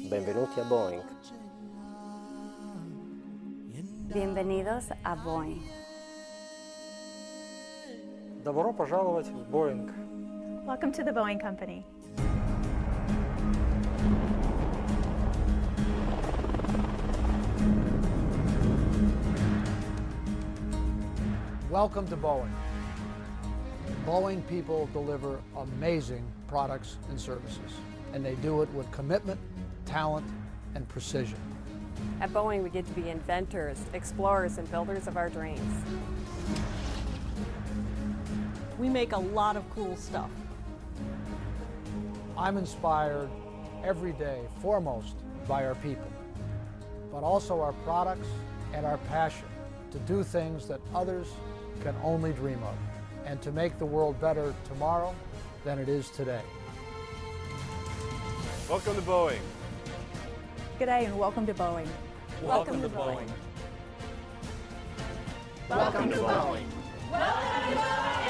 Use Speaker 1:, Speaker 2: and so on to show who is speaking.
Speaker 1: Benvenuti a Boeing.
Speaker 2: Bienvenidos a Boeing.
Speaker 3: Добро пожаловать в Boeing.
Speaker 4: Welcome to the Boeing Company.
Speaker 5: Welcome to Boeing. Boeing people deliver amazing products and services, and they do it with commitment, talent, and precision.
Speaker 6: At Boeing, we get to be inventors, explorers, and builders of our dreams.
Speaker 7: We make a lot of cool stuff.
Speaker 5: I'm inspired every day, foremost by our people, but also our products and our passion to do things that others can only dream of, and to make the world better tomorrow than it is today.
Speaker 8: Welcome to Boeing.
Speaker 4: G'day and welcome to Boeing.
Speaker 8: Welcome to Boeing.
Speaker 9: Welcome to Boeing.
Speaker 10: Welcome to Boeing.